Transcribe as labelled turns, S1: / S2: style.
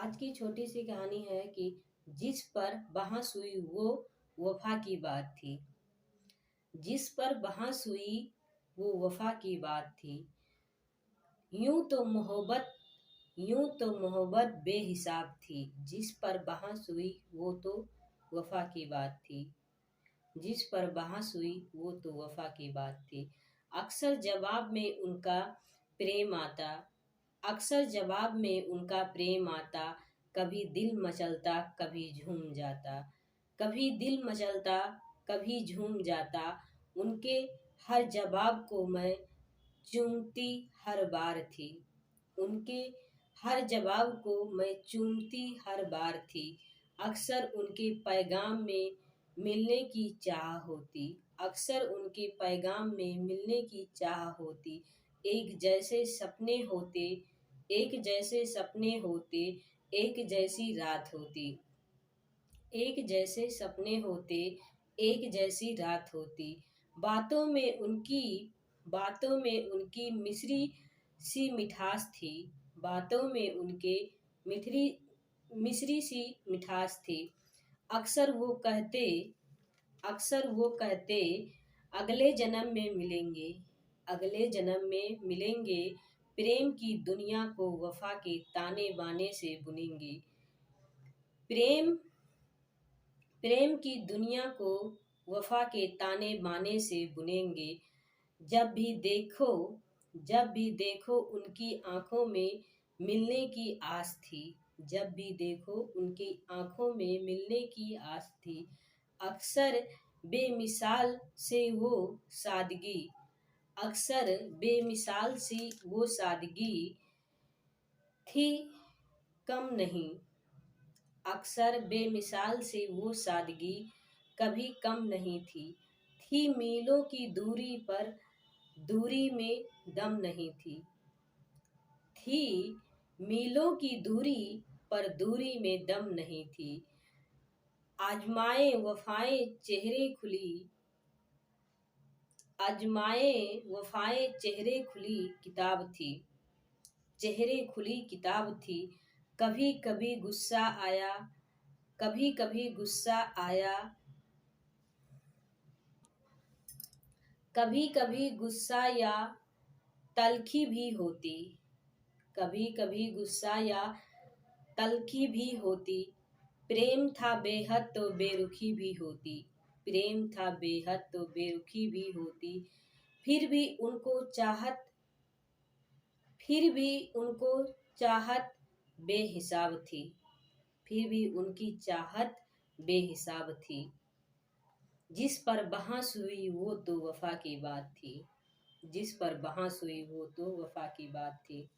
S1: आज की छोटी सी कहानी है कि जिस पर बहस हुई वो वफा की बात थी। जिस पर बहस हुई वो वफा की बात थी। यूं तो मोहब्बत यूं तो मोहब्बत बेहिसाब थी। जिस पर बहस हुई वो तो वफा की बात थी। जिस पर बहस हुई वो तो वफा की बात थी। अक्सर जवाब में उनका प्रेम आता अक्सर जवाब में उनका प्रेम आता। कभी दिल मचलता कभी झूम जाता। कभी दिल मचलता कभी झूम जाता। उनके हर जवाब को मैं चूमती हर बार थी। उनके हर जवाब को मैं चूमती हर बार थी। अक्सर उनके पैगाम में मिलने की चाह होती। अक्सर उनके पैगाम में मिलने की चाह होती। एक जैसे सपने होते एक जैसे सपने होते एक जैसी रात होती। एक जैसे सपने होते एक जैसी रात होती। बातों में उनकी मिश्री सी मिठास थी। बातों में उनके मिठरी मिश्री सी मिठास थी। अक्सर वो कहते अक्सर वो कहते अगले जन्म में मिलेंगे। अगले जन्म में मिलेंगे। प्रेम की दुनिया को वफा के ताने बाने से बुनेंगे। प्रेम प्रेम की दुनिया को वफा के ताने बाने से बुनेंगे। जब भी देखो उनकी आंखों में मिलने की आस थी। जब भी देखो उनकी आंखों में मिलने की आस थी। अक्सर बेमिसाल से वो सादगी अक्सर बेमिसाल सी वो सादगी थी कम नहीं। अक्सर बेमिसाल से वो सादगी कभी कम नहीं थी। थी मीलों की दूरी पर दूरी में दम नहीं थी। थी मीलों की दूरी पर दूरी में दम नहीं थी। आजमाए वफाएं चेहरे खुली आजमाए वफाएं चेहरे खुली किताब थी। चेहरे खुली किताब थी। कभी कभी गुस्सा आया कभी कभी गुस्सा आया कभी कभी गुस्सा या तल्खी भी होती। कभी कभी गुस्सा या तल्खी भी होती। प्रेम था बेहद तो बेरुखी भी होती। प्रेम था बेहद तो बेरुखी भी होती। फिर भी उनको चाहत फिर भी उनको चाहत बेहिसाब थी। फिर भी उनकी चाहत बेहिसाब थी। जिस पर बहस हुई वो तो वफा की बात थी। जिस पर बहस हुई वो तो वफा की बात थी।